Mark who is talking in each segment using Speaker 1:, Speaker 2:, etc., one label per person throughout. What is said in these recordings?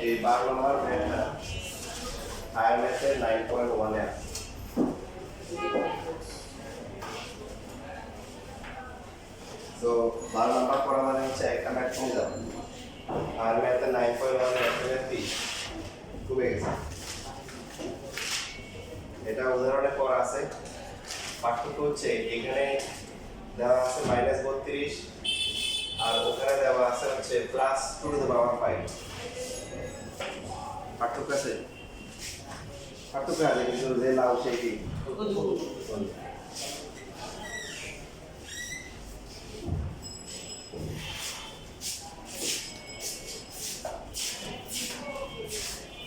Speaker 1: এই 12 নম্বর ম্যাথটা হায়ার ম্যাথে 9.1 এ আছে। তো 12 নম্বর পড়া মানে হচ্ছে একটা ম্যাথ কমে যাবে। হায়ার ম্যাথে 9.1 এ একটা ম্যাথ কমে গেছে। এটা উদাহরণে পড়া আছে। পার্থক্য হচ্ছে এখানে দেওয়া আছে -32 আর ওখানে দেওয়া আছে হচ্ছে +2^5। পার্থক্য আছে? পার্থক্য আছে, কিন্তু যে লাভ সেই কি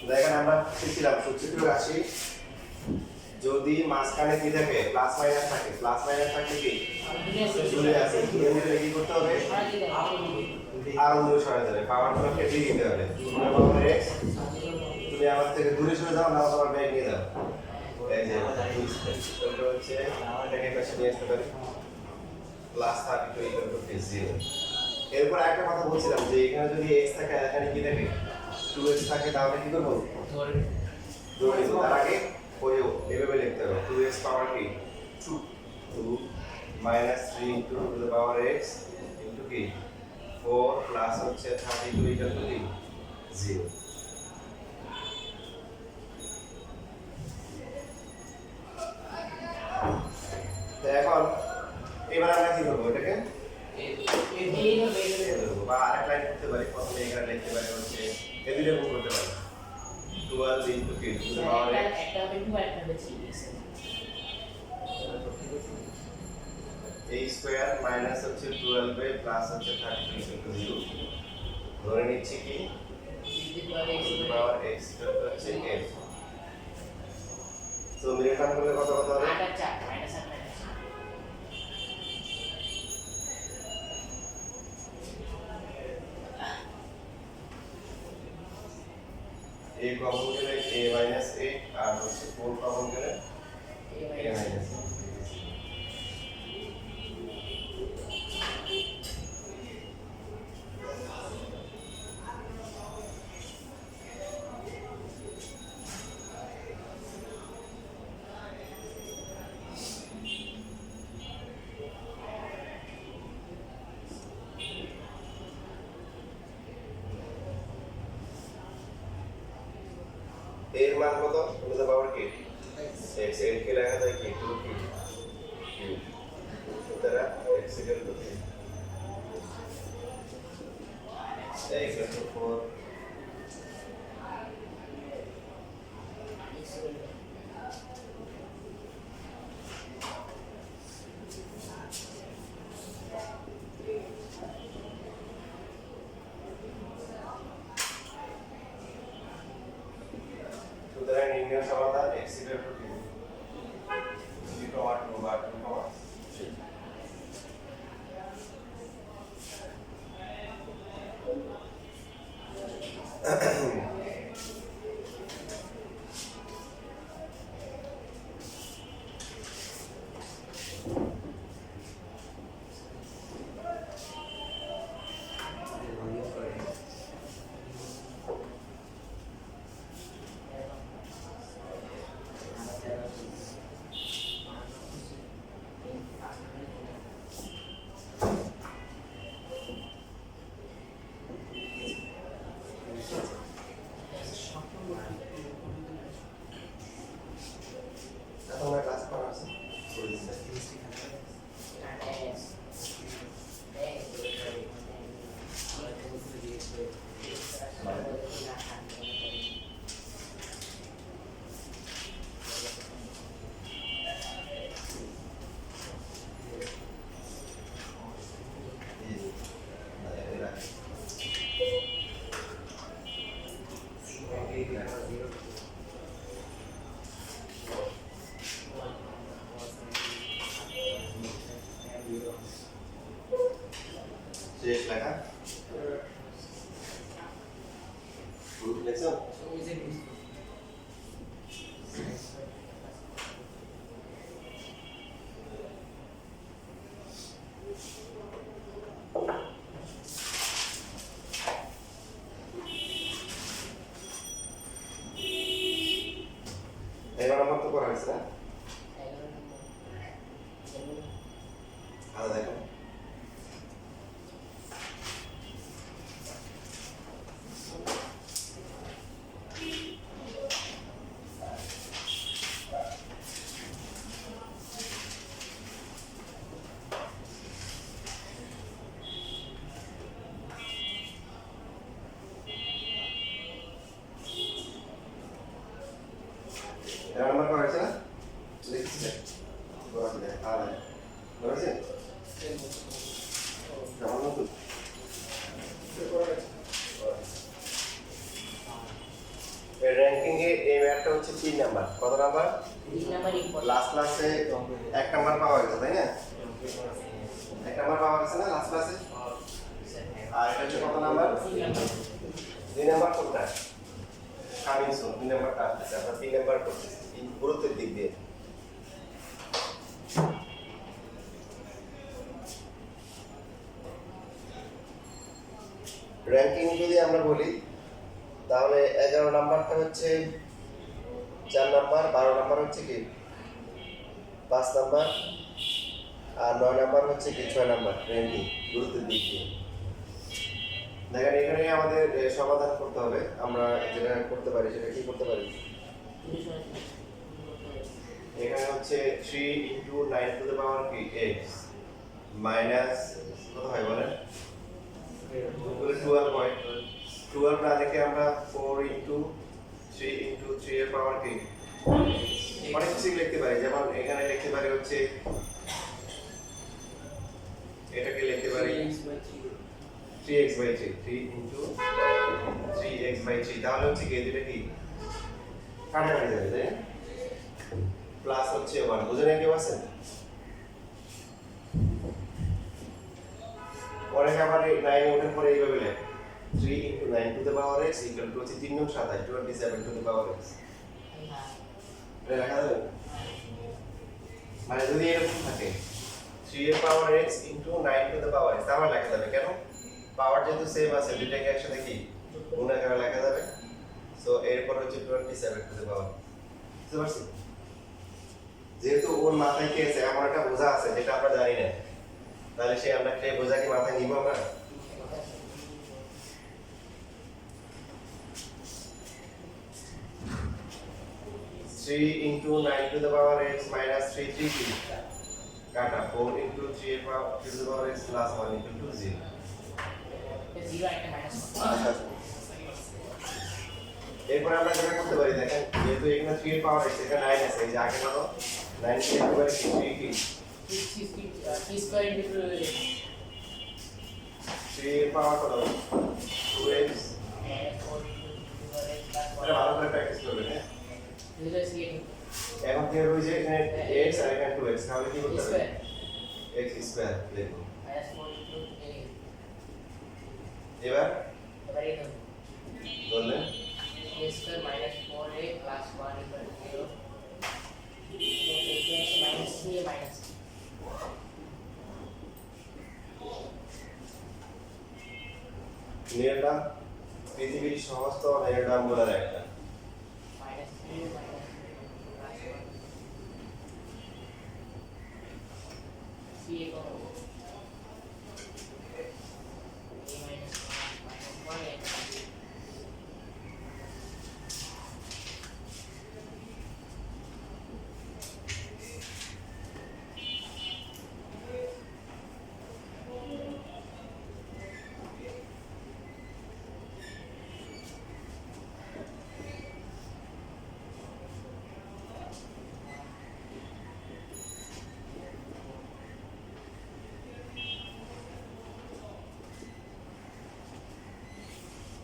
Speaker 1: দেখেন আমরা শিখছিলাম সূত্র রাশি যদি মাঝখানে কি থাকে প্লাস মাইনাস থাকে, প্লাস মাইনাস থাকলে কি চলে আসে দূরে নিলে কি করতে হবে আরো দূরে সরাতে হবে, পাওয়ারগুলো কেটে দিতে হবে। পাওয়ার x তুমি আমার থেকে দূরে সরে যাও, না তোমার ব্যাগ নিয়ে যাও। এই যে এটা হচ্ছে এটাকে পাশে নিয়ে আসতে পারি +32 = 0। এরপর একটা কথা বলছিলাম যে এখানে যদি x থাকে এখানে কি থাকে 2x থাকে, তাহলে কি করব ধরে নিব। তার আগে ওই এভাবে লিখতে হবে 2x পাওয়ার কি 2 -3 * to the power x into কি 4 প্লাস হচ্ছে 32 = কি 0। তো এখন এবার আমরা কি করব, এটাকে বা আরেক লাইন করতে পারি। প্রথমে এখানে লিখতে পারি হচ্ছে এই দুটো গুণ করতে পারি 12 into k to the power x একটা হবে 2 একটা হবে 3x a স্কয়ার মাইনাস হচ্ছে 12 বাই প্লাস হচ্ছে 32 0 ধরে নিচ্ছি কি to the power x হচ্ছে f। সো মিনিট টার্ম করলে কত কত হবে 8 আর 4 মাইনাস 8 a কমন গেলে a মাইনাস a আর হচ্ছে 4 কমন গেলে a মাইনাস a। এর মান কত টু দ্য পাওয়ার কি x এর কে লেখা যায় কি 2 কি সুতরাং x = 4 সুতরাং নির্ণয় সমাধান x = 3 2 বা 2 তোমরা ক্লাস করা আছে শেষ লেখা লেখছো আছে না? দেখো এর নাম্বার কত আছে না? লিখছে বড় আছে আর বড় আছে কেমন নতুন র্যাঙ্কিং এ এই ম্যাথটা হচ্ছে 3 নাম্বার। কত নাম্বার?
Speaker 2: 3 number important.
Speaker 1: লাস্ট ক্লাসে 1 নাম্বার পাওয়া গেছে তাই না? 1 নাম্বার পাওয়া গেছে না লাস্ট ক্লাসে? আর এটা হচ্ছে কত নাম্বার?
Speaker 2: 3 নাম্বার।
Speaker 1: 2 নাম্বার কোনটা? কামিং সুন 2 নাম্বারটা আসছে। আমরা 3 নাম্বার করতেছি গুরুত্বের দিক দিয়ে। র্যাঙ্কিং যদি আমরা বলি তাহলে 11 নাম্বারটা হচ্ছে 4 নাম্বার, 12 নাম্বার হচ্ছে কি 5 নাম্বার, আর 9 নাম্বার হচ্ছে কি 6 নাম্বার র্যাঙ্কিং গুরুত্বের দিক দিয়ে। দেখেন এখানে আমাদের সমাধান করতে হবে। আমরা যেটা করতে পারি সেটা কি করতে পারি? এখানে হচ্ছে 3 ইনটু 9 টু দ্য পাওয়ার কি x মাইনাস কত হয় বলেন? 12 হয়। 12 না লিখে আমরা 4 ইনটু 3 ইনটু 3 এর পাওয়ার কি অনেক কিছু লিখতে পারি। যেমন এখানে লিখতে পারি হচ্ছে এটাকে লিখতে পারি 3x by 3 3 into 3x by 3 তাহলে হচ্ছে কি এটা কি কাটাকাটি যাবে তাই প্লাস হচ্ছে 1 বুঝেন কেউ আছে? পরে আবার 9 ওঠার পরে এইভাবে লেখ 3 into 9 two the power x equal to হচ্ছে 3 9 27 27 টু দ্য পাওয়ার x এটা লেখা যাবে? মানে যদি এরকম থাকে 3 এর পাওয়ার x into 9 two the power x তাহলে লেখা যাবে কেন? পাওয়ার যেহেতু সেম আছে দুইটাকে একসাথে কি গুণ আকারে লেখা যাবে। সো এরপর হচ্ছে 27 টু দ্য পাওয়ার বুঝতে পারছি? যেহেতু ওর মাথায় কি আছে এমন একটা বোঝা আছে যেটা আমরা জানি না, তাহলে সে আমরা কে বোঝা কি মাথায় নিব আমরা? Three into 9 to the power x minus 3 3 কি কাটা 4 into 3 এর power to the power x plus 1 equal to 0
Speaker 2: 0 একটা মাইনাস
Speaker 1: আচ্ছা এরপর আমরা যেটা করতে পারি দেখেন যেহেতু এখানে 3 এর পাওয়ার x এখানে 9 আছে এই যে আগে কত 9 কে একবারে 3 কি
Speaker 2: 3 স্কয়ার ইনটু
Speaker 1: 3 এর পাওয়ার কত 2x এটা ভালো করে প্র্যাকটিস করবেন হ্যাঁ এখন কি হবে যে এখানে x আর এখানে 2x তাহলে কি করতে হবে x স্কয়ার লিখব এবার বললেন
Speaker 2: a square minus 4a plus 1 equal to 0 minus 3a minus
Speaker 1: নির্ণয় পৃথিবীর সমস্ত নির্ণয়গুলোর একটা
Speaker 2: minus 3a minus plus 1 3a को a minus 1 a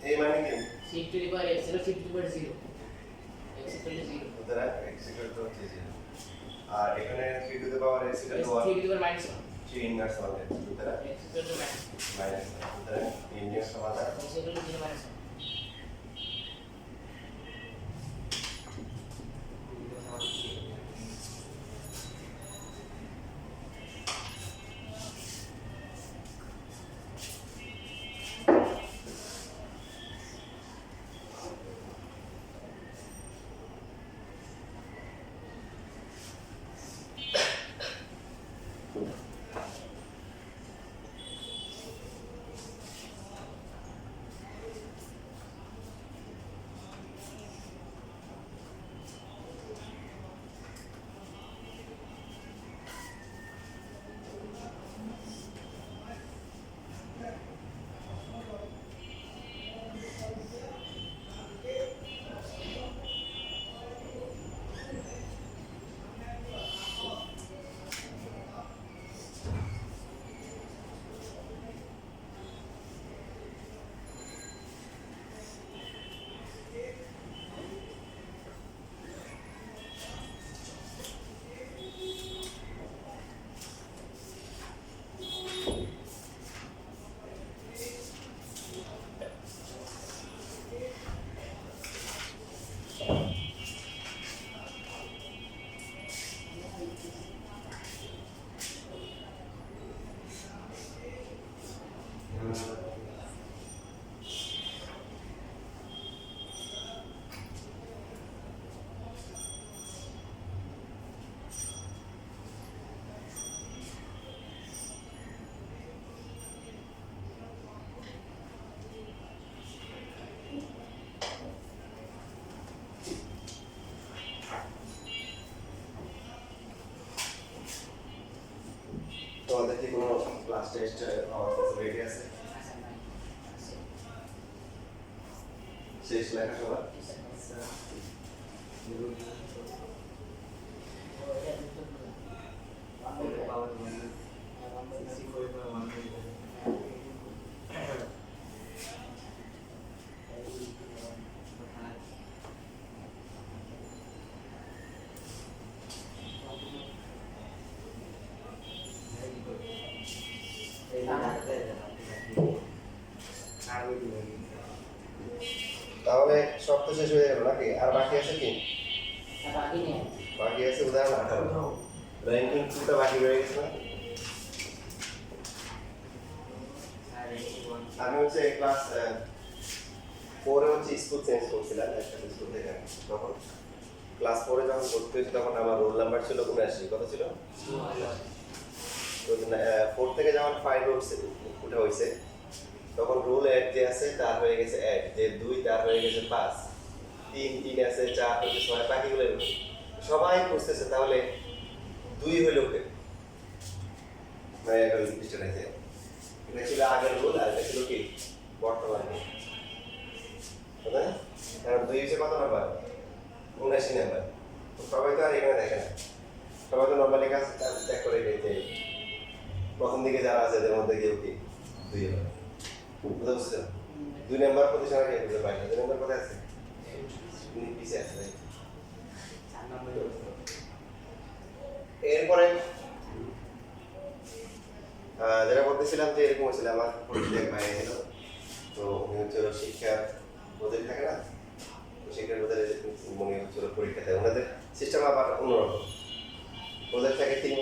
Speaker 1: এই মানে কি
Speaker 2: 6 to the power x 0 6 to the power 0 x equal to 0
Speaker 1: সুতরাং x equal to হচ্ছে 0 আর এখানে 3 two the power x equal to 1
Speaker 2: 3 to the power minus 1
Speaker 1: 3 inverse 1 সুতরাং
Speaker 2: x equal to minus
Speaker 1: minus সুতরাং নির্ণয় সমাধান
Speaker 2: x equal to 0 minus 1
Speaker 1: A last test হওয়ার possibility আছে
Speaker 2: আচ্ছা নাই আছে
Speaker 1: শেষ লেখা সবার তাহলে সব তো শেষ হয়ে গেল নাকি আর বাকি আছে কি
Speaker 2: বাকি নেই
Speaker 1: বাকি আছে উদাহরণ 18 র্যাঙ্কিং 2টা বাকি রয়ে গেছে না আমি হচ্ছে ক্লাস 4 এ হচ্ছে স্কুল চেঞ্জ করছিলাম একটা স্কুল থেকে তখন ক্লাস 4 এ যখন ভর্তি হয়েছি তখন আমার রোল নাম্বার ছিল 79 কত ছিল তো 4 থেকে যখন 5 রোল উঠে হয়েছে তখন রুল 1 যে আছে তার হয়ে গেছে 1 যে 2 তার হয়ে গেছে 5 3 আছে 4 হয়েছে 6 বাকিগুলো সবাই বুঝতেছে তাহলে 2 হইল কে মানে একটা লিস্ট আছে এটা ছিল আগের রুল আর এটা ছিল কি বর্তমান রুল তাই না কারণ 2 হচ্ছে কত নাম্বার 79 নাম্বার তো সবাই তো আর এখানে দেখে না সবাই তো নরমালি কাজ চেক করে যে প্রথম দিকে যারা আছে এদের মধ্যে কেউ কি 2 হবে বুঝতে পারছো 2 নাম্বার পজিশনে কে বুঝতে পারে না 2 নাম্বার কোথায় আছে পিছে আছে ভাই এরপরে যেটা বলতেছিলাম যে এরকম ছিল আমার পরিচয় ভাই ছিল তো উনি হচ্ছে শিক্ষা বোধের থাকে না শিক্ষার বোধের মনে হচ্ছিল পরীক্ষা দেয় ওনাদের সিস্টেম আবার অন্যরকম ওদের থাকে 3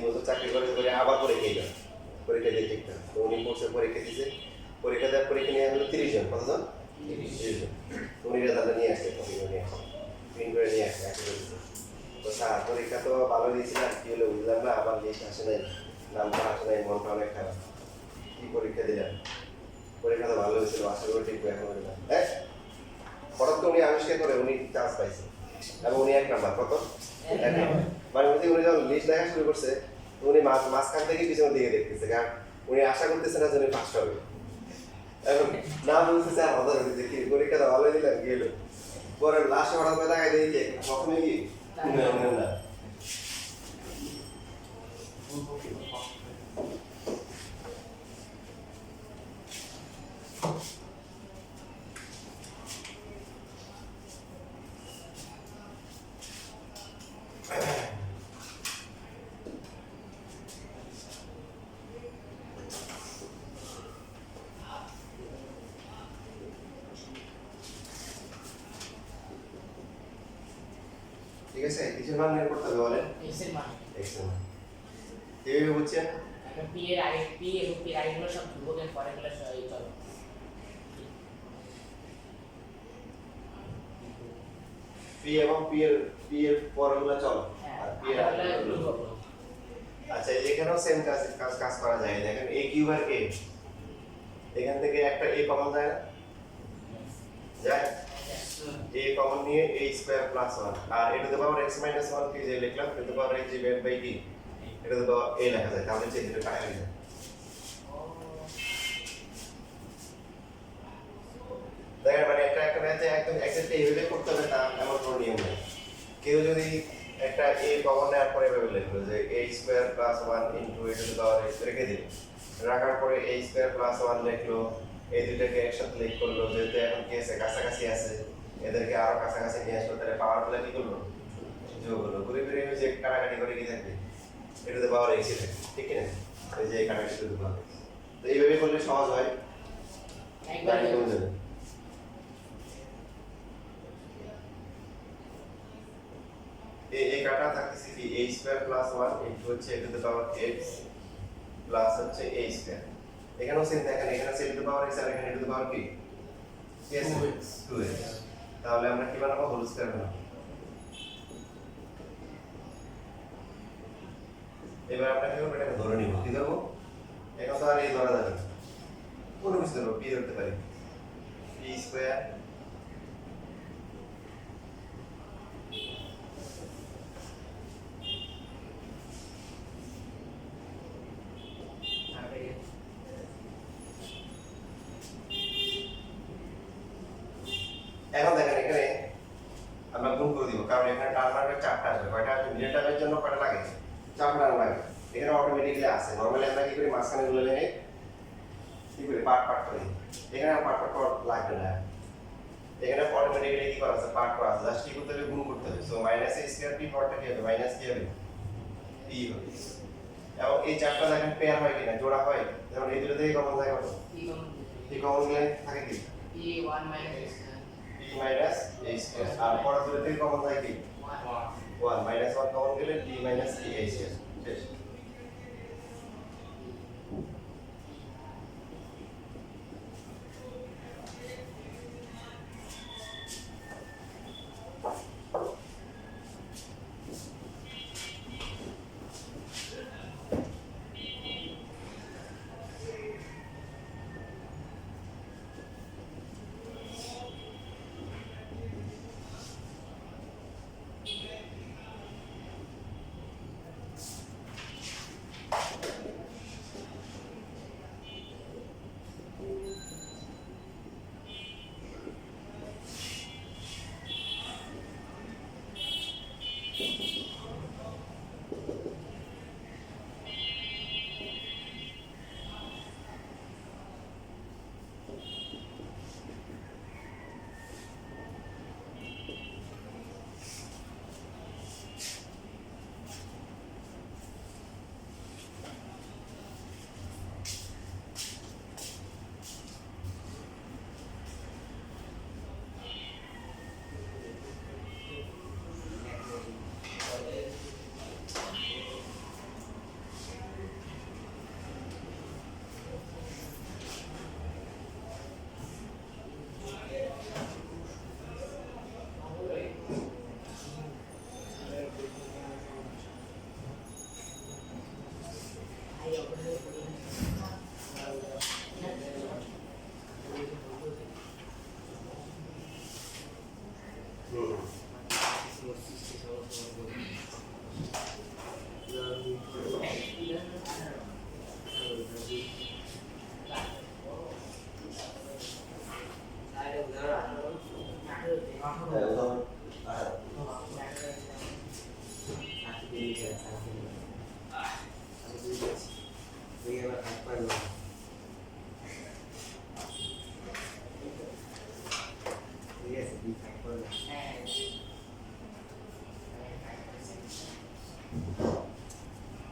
Speaker 1: বছর চাকরি করে আবার পরীক্ষা দেয় পরীক্ষা দিয়ে ঠিকঠাক তো উনি কোর্সে পরীক্ষা দিয়েছে পরীক্ষা দেওয়ার পরীক্ষা নিয়ে হলো 30 জন কতজন 30 জন উনি রেজাল্ট নিয়ে আসছে কপিগুলো নিয়ে আসছে প্রিন্ট করে নিয়ে আসছে তো স্যার পরীক্ষা তো ভালো দিয়েছিলাম কি হলো বুঝলাম না আবার লিস্ট আসে নাই নামটা আসে নাই মনটা অনেক খারাপ কি পরীক্ষা দিলাম পরীক্ষা তো ভালো হয়েছিল আশা করি ঠিক এখন হ্যাঁ হঠাৎ করে উনি আবিষ্কার করে উনি চান্স পাইছে এবং উনি 1 নাম্বার কত 1 নাম্বার মানে উনি যখন লিস্ট দেখা শুরু করছে উনি মাঝখান থেকে পিছনের দিকে দেখতেছে কারণ উনি আশা করতেছে না যে উনি ফার্স্ট হবে এখন না বলতেছে আর হতাশ হচ্ছে কি পরীক্ষাটা ভালো দিলাম গেল পরে লাস্টে হঠাৎ করে তাকাই দেখি কখনো কি না ঠিক আছে কিছু মান বের করতে হবে বলেন
Speaker 2: x এর মান
Speaker 1: x এর মান এইভাবে বুঝছেন
Speaker 2: এখন p এর আগে p এবং p এর আগেগুলো সব ধ্রুবকের পরেগুলো সব এই চলো
Speaker 1: p এবং p এর পরগুলো চল
Speaker 2: হ্যাঁ
Speaker 1: আর p এর আগেগুলো
Speaker 2: ধ্রুবক
Speaker 1: আচ্ছা এখানেও সেম কাজ করা যায় দেখেন a কিউব আর a এখান থেকে একটা a কমন যায় না যায় a কমন নিয়ে a স্কয়ার প্লাস 1 আর এটা to the power x minus 1 কে যে লিখলাম to the power x divide by d এটা টু দ্য পাওয়ার a লেখা যায় তাহলে এই দুটো কাটা যায় দেখেন মানে একটা ম্যাথে একদম এক্সাক্টলি এইভাবে করতে হবে তা এমন কোনো নিয়ম নেই কেউ যদি একটা a কমন নেওয়ার পরে এভাবে লিখলো যে a square plus 1 into a to the power x রেখে দিল রাখার পরে a স্কয়ার প্লাস 1 লিখলো এই দুটোকে একসাথে লিখ করলো যেহেতু এখন কি আছে কাছাকাছি আছে এদেরকে আরো কাছাকাছি নিয়ে আসলো তাহলে পাওয়ারগুলো কি করলো যোগ হলো ঘুরে ফিরে যে কাটাকাটি করে কি থাকবে এটা তো পাওয়ার এক্সি থাকে ঠিক না এই যে কাটাকাটি শুধু পাবে তো এইভাবে করলে সহজ হয়
Speaker 2: একবার
Speaker 1: টাইম কমে যাবে এই কাটা থাকতেছে কি a স্কয়ার প্লাস 1 ইনটু হচ্ছে a to the power x plus হচ্ছে a স্কয়ার এখানেও সেম দেখেন এখানে আছে a to the power x আর এখানে a টু দ্য পাওয়ার কি 2x তাহলে আমরা কি বানাবো হোল স্কয়ার বানাবো এবার আমরা কি করব এটাকে ধরে নিব কি ধরবো এটা তো আর এই ধরা যাবে না কোন কিছু ধরবো p ধরতে পারি p স্কয়ার এখন দেখেন এখানে আমরা গুণ করে দিব, কারণ এখানে টার্ম লাগবে 4টা আসবে। কয়টা আসবে? মিডল টার্মের জন্য কয়টা লাগে? 4টা টার্ম লাগে। এখানে অটোমেটিক্যালি আছে। নরমালি আমরা কি করি, মাঝখানে গুলো ভেঙে কি করি, পার্ট পার্ট করি। এখানে আর পার্ট পার্ট করা লাগবে না। এখানে অটোমেটিক্যালি কি করা আছে, পার্ট করা আছে, জাস্ট কি করতে হবে, গুণ করতে হবে। So minus a square p পাওয়ারটা কি হবে, মাইনাস কি হবে, p হবে। এবং এই চারটা দেখেন পেয়ার হয় কিনা, জোড়া হয়। যেমন এই দুটো থেকে কমন থাকে কত,
Speaker 2: p
Speaker 1: এই কমন গেলে থাকে কি,
Speaker 2: p 1 minus
Speaker 1: p minus a square. আর পরের দুটো থেকে কমন থাকে কি, 1 মাইনাস 1 কমন গেলে p মাইনাস a স্কয়ার। শেষ।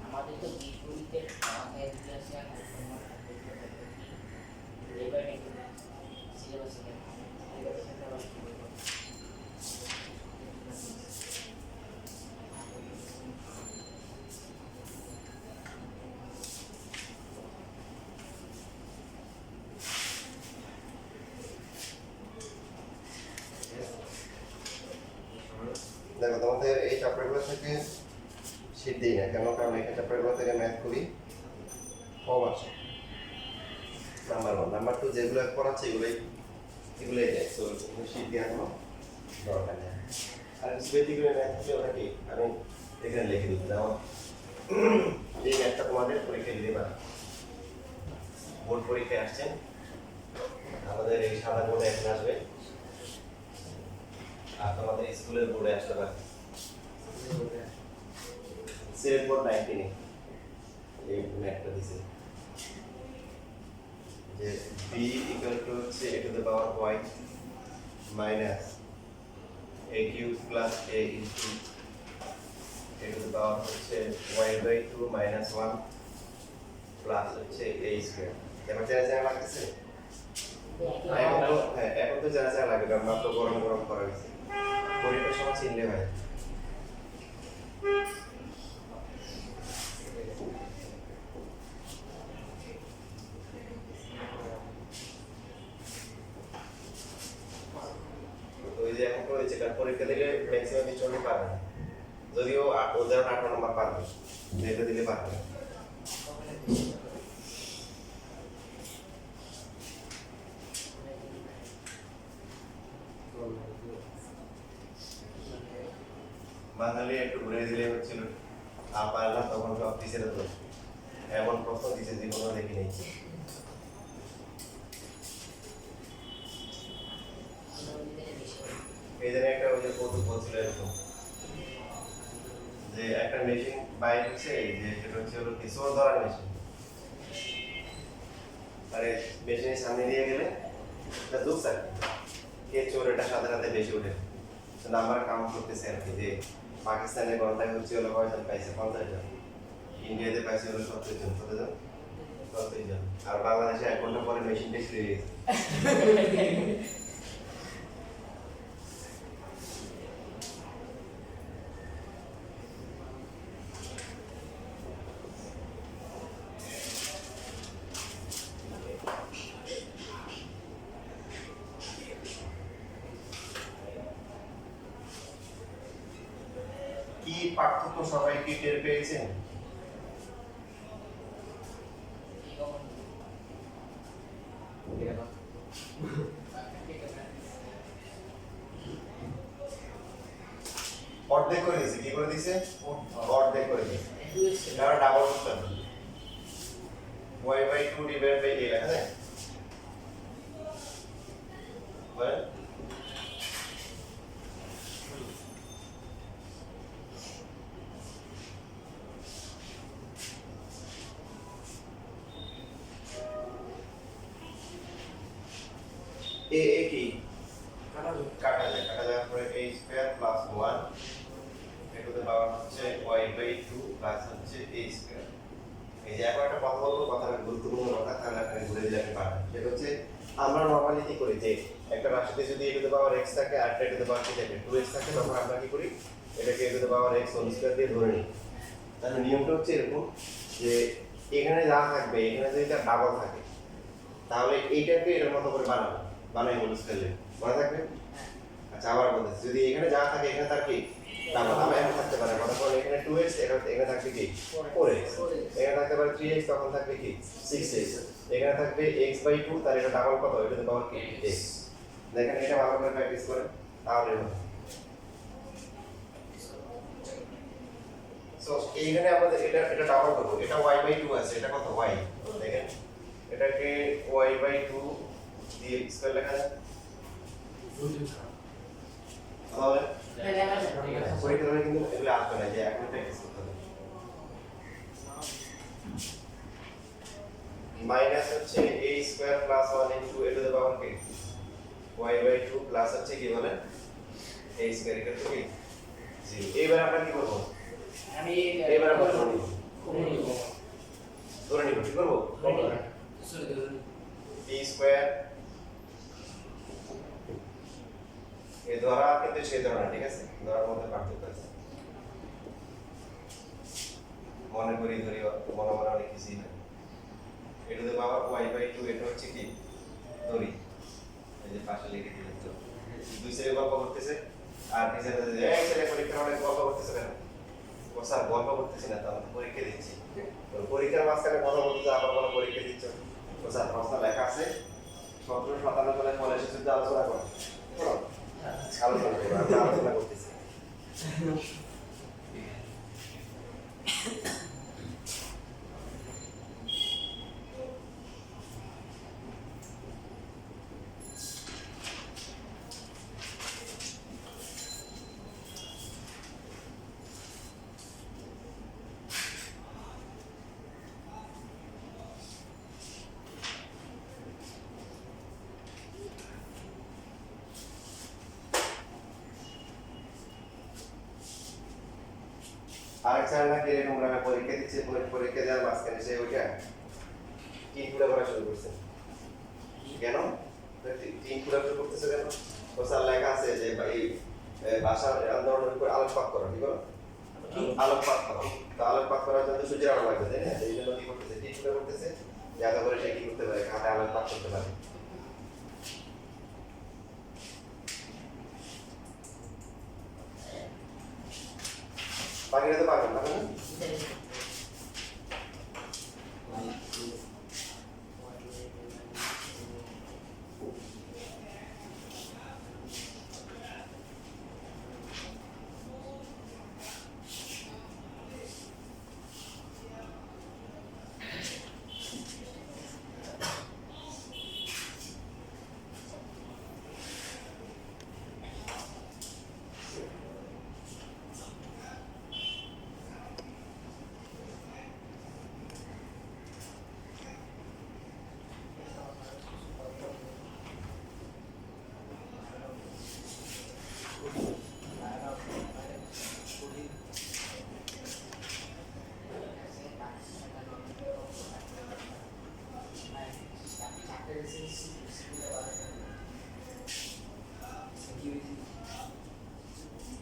Speaker 2: আমাদের তো বিপরীতের আমাদের ক্লাসে আছে তোমার লেবার সিলেবাসে
Speaker 1: দেখো তোমাদের এই চ্যাপ্টারগুলো থেকে শীট দিই না কেন, কারণ এই চ্যাপ্টারগুলো থেকে ম্যাথ খুবই কম আসে। নাম্বার 1, নাম্বার 2 যেগুলো পড়াচ্ছে এগুলোই যায়। সো শীট দেওয়ার কোনো দরকার নেই। আর বেসিক্যালি ম্যাথ হচ্ছে ওটা কি, আমি এখানে লিখে দিচ্ছি। যেমন এই ম্যাথটা তোমাদের পরীক্ষা দিতে পারে, বোর্ড পরীক্ষায় আসছেন, আমাদের এই সাদা বোর্ডে এখন আসবে, আর তোমাদের স্কুলের বোর্ডে আসতে পারে সিলেট বোর্ড 19 এই ম্যাথটা দিছে যে b ইকুয়াল টু হচ্ছে a to the power y minus a cube plus a into a to the পাওয়ার হচ্ছে y বাই 2 মাইনাস 1 প্লাস হচ্ছে a স্কয়ার। এবার জানা লাগতেছে? এখন তো জানা লাগে, কারণ মাত্র গরম গরম করা হয়েছে, পরীক্ষার সময় চিনলে হয়। ওই যে এখন করেছে, কারণ পরীক্ষা দিলে ম্যাক্সিমাম বিষয় পারবে না, যদিও ওদের 18 নম্বর পারবে, এটা দিলে পারবে না। বাঙালি একটু ঘুরে দিলে হচ্ছিল, পারলাম তখন সব টিচার তো এমন প্রশ্ন দিচ্ছে জীবনে দেখি নেই। কৌতুক বলছিল এরকম যে একটা মেশিন বাইর হচ্ছে যে সেটা হচ্ছে হলো কি চোর ধরার মেশিন, মানে মেশিনের সামনে দিয়ে গেলে এটা দুঃখ আর কি, কে চোর এটা সাথে সাথে বেশি ওঠে। নাম্বার কাউন্ট করতেছে আর কি, যে পাকিস্তানের গণতায় হচ্ছে হলো কয়জন পাইছে 50 জন, ইন্ডিয়াতে পাইছে হলো 70 জন, কতজন 70 জন, আর বাংলাদেশে 1 ঘন্টা পরে মেশিন টেস্ট হয়ে গেছে। কি পার্থক্য সবাই কি টের পেয়েছেন? অর্ধেক করে দিয়েছে, কি করে দিয়েছে? অর্ধেক করে দিয়েছে। এবার ডাবল করতে হবে, y/2 ডিভাইড বাই a লেখা যায়। বলেন a কি কাটা যায়, কাটা যাওয়ার পরে a স্কয়ার প্লাস 1 এটাতে পাওয়ার হচ্ছে y/2 প্লাস হচ্ছে a স্কয়ার। এই যে এখন একটা কথা বলবো, কথাটা গুরুত্বপূর্ণ কথা, তাহলে আপনি ঘুরে দিতে পারবেন। সেটা হচ্ছে আমরা নরমালি কি করি যে একটা রাশিতে যদি a to the power x থাকে আর a টু দ্য পাওয়ার কি থাকে 2x থাকে, তখন আমরা কি করি এটাকে a to the power x whole square দিয়ে ধরে নিই। তাহলে নিয়মটা হচ্ছে এরকম যে এখানে যা থাকবে এখানে যদি তার ডাবল থাকে তাহলে এইটাকে এর মতো করে বানাই হোল স্কয়ার মনে থাকবে। আচ্ছা আবার বলতেছি, যদি এখানে যা থাকে এখানে তার কি ডাবল আবার এমন থাকতে পারে, মনে করুন এখানে 2x এখানে থাকবে কি 4x, এখানে থাকতে পারে 3x তখন থাকবে কি 6x, এখানে থাকবে x/2 তার এটা ডাবল কত, এটা তো পাওয়ার কি x। দেখেন এটা ভালো করে প্র্যাকটিস করেন তাহলে হবে। সো এইখানে আমাদের এটা ডাবল করব, এটা y/2 আছে, এটা কত y, দেখেন এটাকে y/2 দিয়ে স্কয়ার লেখা যায়। তাহলে পরীক্ষা করে কিন্তু এগুলো আসবে না, যে এখন প্র্যাকটিস করতে হবে। মাইনাস হচ্ছে a square plus 1 into a to the পাওয়ার কি y/2 প্লাস হচ্ছে কি বলেন a স্কয়ার ইকুয়াল টু কি 0। এবারে আমরা কি করব,
Speaker 2: আমি
Speaker 1: এবারে আমরা ধরে নিব কি করব a স্কয়ার, এই ধরা কিন্তু সেই ধরা না, ঠিক আছে, ধরার মধ্যে পার্থক্য আছে। মনে করি ধরি মনে মনে অনেক কিছুই না, এটা তো বাবা y/2 এটা হচ্ছে কি ধরি, এই যে পাশে লিখে দিলাম, তো দুই ছেলে গল্প করতেছে আর টিচার এই ছেলে পরীক্ষা হলে গল্প করতেছে কেন, ও স্যার গল্প করতেছি না, তো আমি পরীক্ষা দিচ্ছি। পরীক্ষার মাঝখানে কথা বলতেছে, আবার কোনো পরীক্ষা দিচ্ছ, ও স্যার প্রশ্ন লেখা আছে 1757 সালে পলাশী যুদ্ধে আলোচনা করো, আলোচনা করো, আমরা আলোচনা করতেছি। আর চার না কি এরকম আমরা পরীক্ষা দিচ্ছে, পরীক্ষা দেওয়ার মাঝখানে সে ওইটা তিন পুরা করা শুরু করছে কেন, তিন পুরা শুরু করতেছে কেন, ও স্যার লেখা আছে যে এই ভাষার আন্দোলনের উপর আলোকপাত করো, কি করো আলোকপাত করো, তো আলোকপাত করার জন্য সূর্যের আলো লাগবে, তাই না, এই জন্য কি করতেছে তিন পুরা করতেছে, যাতে করে সে কি করতে পারে খাতায় আলোকপাত করতে পারে। বাকিটা তো পারবেন না,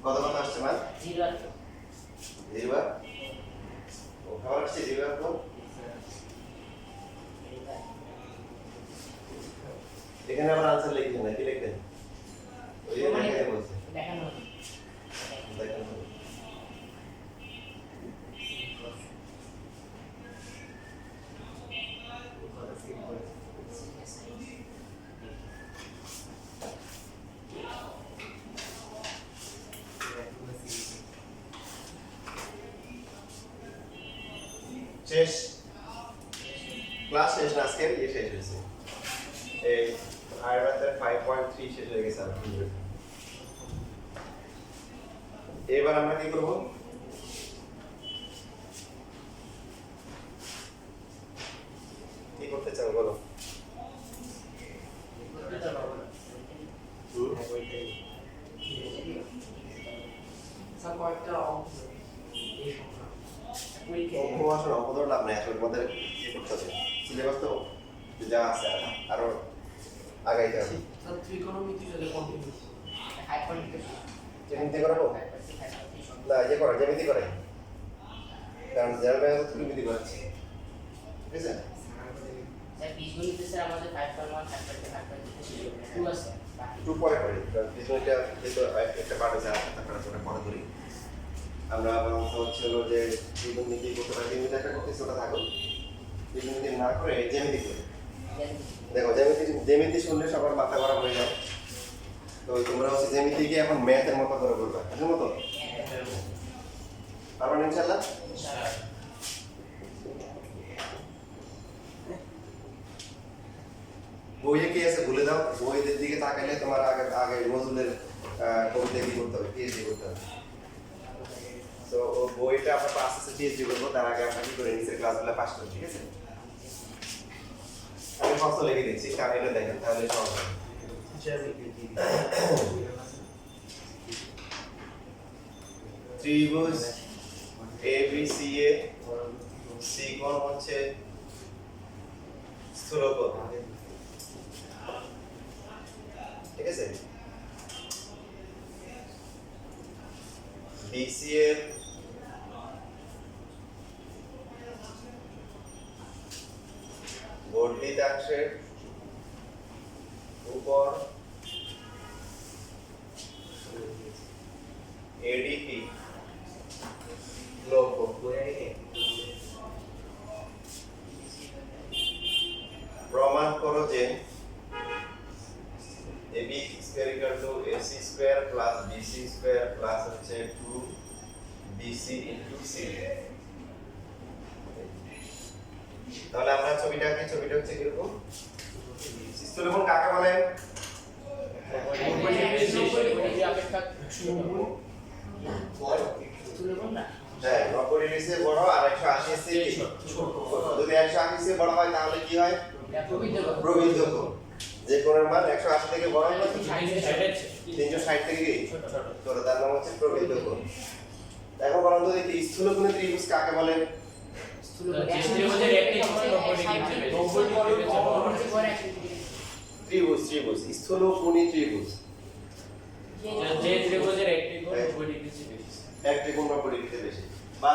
Speaker 1: কত কত আসছে মান
Speaker 2: 0 আর
Speaker 1: 0 বার ও খাবার আসছে 0 বার তো এখানে আবার আনসার লিখবেন না কি লিখবেন ওই যে লিখতে বলছে
Speaker 2: দেখানো
Speaker 1: দেখেন শেষ ক্লাস শেষ না আজকের ইয়ে শেষ হয়েছে এই আয়রনের 5.3 শেষ হয়ে গেছে আলহামদুলিল্লাহ এবার আমরা কি করব কি করতে চাও বলো আসলে অপদর লাভ নেই আসলে তোমাদের কি করতে হবে সিলেবাস তো যা আছে আরো আগাইতে হবে জ্যামিতি করাবো না ইয়ে করা জ্যামিতি করাই কারণ জেনারেল ম্যাথ তো জ্যামিতি করাচ্ছি ঠিক আছে
Speaker 2: স্যার বীজগণিতে স্যার আমাদের 5.1 5.2 আছে
Speaker 1: টু পরে করি কারণ বীজগণিতটা যেহেতু একটা পার্ট আছে তারপরে ওটা পরে করি আমরা বরঞ্চ হচ্ছে হলো যে বীজগণিতি করতে পারি বীজগণিত একটা করতেছি ওটা থাকুক বীজগণিতি না করে জ্যামিতি করি দেখো জ্যামিতি শুনলে সবার মাথা গরম হয়ে যায় তো তোমরা হচ্ছে জ্যামিতিকে এখন ম্যাথের মতো করে করবে এর মতো পারবেন ইনশাআল্লাহ বইয়ে কি আছে ভুলে দাও বইয়ের দিকে তাকালে তোমার আগে আগে নজরুলের কবিতা কি করতে হবে পিএইচডি করতে হবে তো ও বইটা আমরা পাস আছে পিএইচডি করবো তার আগে আমরা কি করে নিচের ক্লাসগুলো পাস করি ঠিক আছে আমি ফসল লিখে দিচ্ছি কারণ এটা দেখেন তাহলে সহজ হবে ত্রিভুজ এবিসিএ সি কোণ হচ্ছে স্থূলকোণ ঠিক আছে বিসি এর বর্ধিতাংশের উপর এডিপি লক্ষ্য প্রমাণ করো যে ab square equal to ac square plus bc square plus হচ্ছে 2bc into c তাহলে আমরা ছবিটা হচ্ছে কিরকম স্থূলকোণ কাকে বলে হ্যাঁ 90 ডিগ্রি থেকে বড় আর 180 এর থেকে ছোট যদি 180 থেকে বড় হয় তাহলে কি হয় প্রবৃদ্ধ কোণ যে কোণের মান 180 থেকে বড় হয় 360 থেকে কি ছোট তার নাম হচ্ছে প্রবৃদ্ধ কোণ এখন বলুন তো দেখি স্থূলকোণের ত্রিভুজ কাকে বলে ত্রিভুজ স্থূলকোণী ত্রিভুজ একটি কোণ 90 ডিগ্রিতে বেশি বা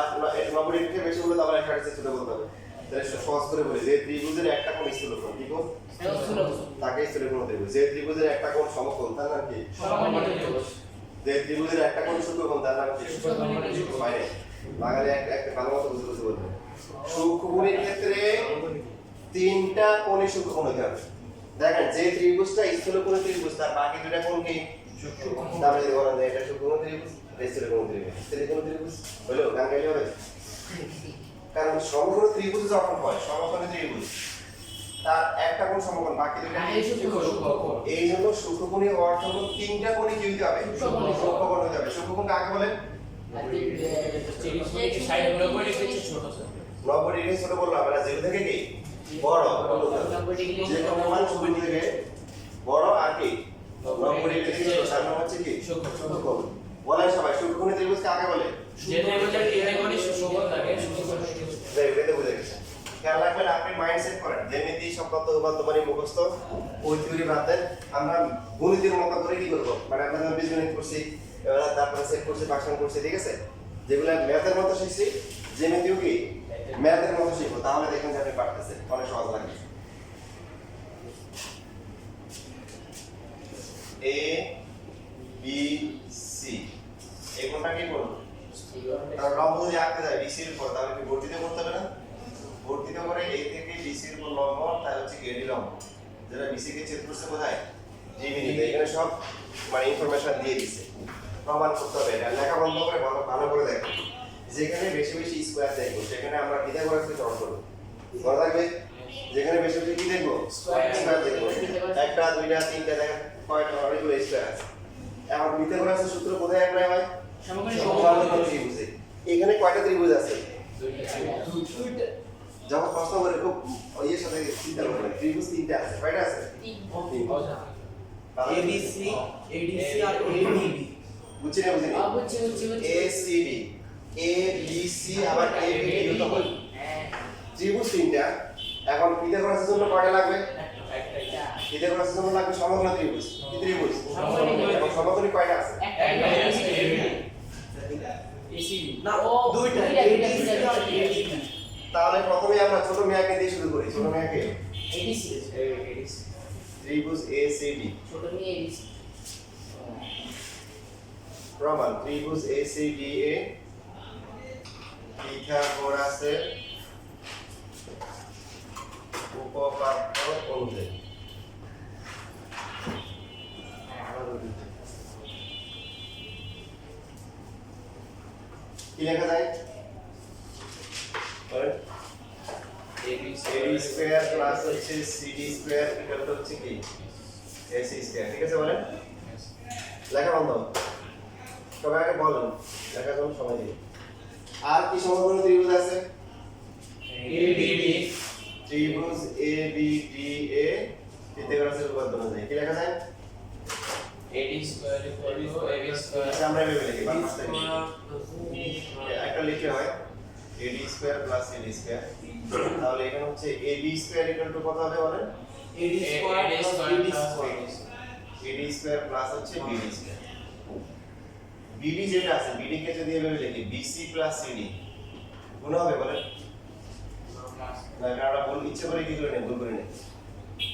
Speaker 1: 90 ডিগ্রিতে বেশি হলে তাহলে 180 ছোট বলতে হবে তাহলে সহজ করে বলি যে ত্রিভুজের একটা কোণ স্থূলকোণ কি কোণ তাকে স্থূলকোণ ত্রিভুজ যে ত্রিভুজের একটা কোণ সমকোণ তার নাম কি যে ত্রিভুজের একটা কোণ সূক্ষ্মকোণ তার নাম কি বাইরে বাঙালি একটা ভালো মতো বুঝতে বলবে সূক্ষ্মকোণের ক্ষেত্রে তিনটা কোণই সূক্ষ্মকোণ হতে হবে দেখেন যে ত্রিভুজটা স্থূলকোণ ত্রিভুজ তার বাকি দুটো কোণ কি সূক্ষ্মকোণ তাহলে যদি বলেন যে এটা সূক্ষ্মকোণ ত্রিভুজ এটা স্থূলকোণ ত্রিভুজ স্থূলকোণ ত্রিভুজ হলো গান গাইলে হবে কারণ সমকোণ ত্রিভুজ যখন হয় সমকোণ ত্রিভুজ তার একটা কোণ সমকোণ বাকি দুটো সূক্ষ্মকোণ এই জন্য সূক্ষ্মকোণী হওয়ার জন্য তিনটা কোণই কি হতে হবে সূক্ষ্মকোণ হতে হবে সূক্ষ্মকোণ কাকে বলে 90 ডিগ্রি ছোট বললাম আমরা 0 থেকে কি বড় যে কোনো মান 0 থেকে বড় আর কি 90 ডিগ্রি থেকে ছোট তার নাম হচ্ছে কি সূক্ষ্মকোণ বলেন সবাই সূক্ষ্মকোণী ত্রিভুজ কাকে বলে
Speaker 2: যে ত্রিভুজের তিনটে কোণই সূক্ষ্মকোণ থাকে
Speaker 1: এটা বুঝে গেছেন খেয়াল রাখবেন আপনি মাইন্ডসেট করেন জ্যামিতি সংক্রান্ত উপাত্তমানি মুখস্থ ওই থিওরি বাদ দেন আমরা গণিতের মতো করে কি করব মানে আমরা যখন বীজগণিত করছি এবার তারপরে সেট করছি ফাংশন করছি ঠিক আছে যেগুলো ম্যাথের মতো শিখছি জ্যামিতিও কি ম্যাথের মতো শিখবো তাহলে দেখবেন যে আপনি পারতেছেন অনেক সহজ লাগবে এ বি সি এই কোনটা কি করব তার লম্ব যদি আঁকতে যায় BC এর উপর তাহলে কি বর্ধিত করতে হবে না বর্ধিত করে A থেকে BC এর উপর লম্ব তাই হচ্ছে কি এডি লম্ব যেটা BC কে ছেদ করছে কোথায় জি মিনিটে এখানে সব মানে ইনফরমেশন দিয়ে দিছে প্রমাণ করতে হবে এটা লেখা বন্ধ করে ভালো করে দেখো যেখানে বেশি বেশি স্কয়ার দেখবো সেখানে আমরা পিথাগোরাসকে চয়ন করব মনে রাখবে যেখানে বেশি বেশি কি দেখবো স্কয়ার দেখবো একটা দুইটা তিনটা দেখেন কয়টা অনেকগুলো স্কয়ার আছে এখন পিথাগোরাসের সূত্র কোথায় অ্যাপ্লাই হয়
Speaker 2: সমকোণী
Speaker 1: সমকোণী ত্রিভুজে এখানে কয়টা ত্রিভুজ আছে
Speaker 2: দুইটা
Speaker 1: যখন প্রশ্ন করে খুব ইয়ের সাথে চিন্তা করবে ত্রিভুজ তিনটা আছে কয়টা আছে
Speaker 3: ABC, ADC আর ADB
Speaker 1: বুঝছি না বুঝিনি
Speaker 2: বুঝছি
Speaker 1: ACD ABC আবার ABD দুটো হয়
Speaker 2: হ্যাঁ
Speaker 1: ত্রিভুজ তিনটা এখন পিথাগোরাসের জন্য কয়টা লাগবে
Speaker 2: একটা
Speaker 1: পিথাগোরাসের জন্য লাগবে সমকোণ ত্রিভুজ কি ত্রিভুজ
Speaker 2: সমকোণী ত্রিভুজ।
Speaker 1: এবং সমকোণী কয়টা আছে
Speaker 2: এসিবি
Speaker 3: না
Speaker 2: ও
Speaker 3: দুইটা
Speaker 2: দুইটা
Speaker 3: ADC আর ADB
Speaker 1: তাহলে প্রথমে আমরা ছোট মেয়াকে দিয়ে শুরু করি ছোট মেয়াকে
Speaker 2: এডিসি
Speaker 1: ত্রিভুজ ACD
Speaker 2: ছোট নিয়ে এডিসি
Speaker 1: প্রমাণ ত্রিভুজ ACD এ পিথাগোরাসের উপপাদ্য অনুযায়ী কি লেখা যায় বলেন AD স্কয়ার প্লাস হচ্ছে CD স্কয়ার ইকুয়াল টু হচ্ছে কি AC স্কয়ার ঠিক আছে বলেন লেখা বন্ধ সবাই আগে বলেন লেখার জন্য সময় দিন আর কি সমকোণ ত্রিভুজ আছে
Speaker 3: ADB
Speaker 1: ত্রিভুজ ABD এ পিথাগোরাসের উপপাদ্য অনুযায়ী কি লেখা যায় আচ্ছা আমরা ভেবে লিখি বাদ মাস্টার একটা লিখলে হয় AD square plus CD square তাহলে এখানে হচ্ছে AB স্কয়ার ইকুয়াল টু কত হবে বলেন
Speaker 3: AD square plus BD square
Speaker 1: AD square plus হচ্ছে BD স্কয়ার BD যেটা আছে BD কে যদি এভাবে লিখি BC প্লাস CD গুণ হবে বলেন না কারণ বল ইচ্ছে করে কি করে নেই ভুল করে নেই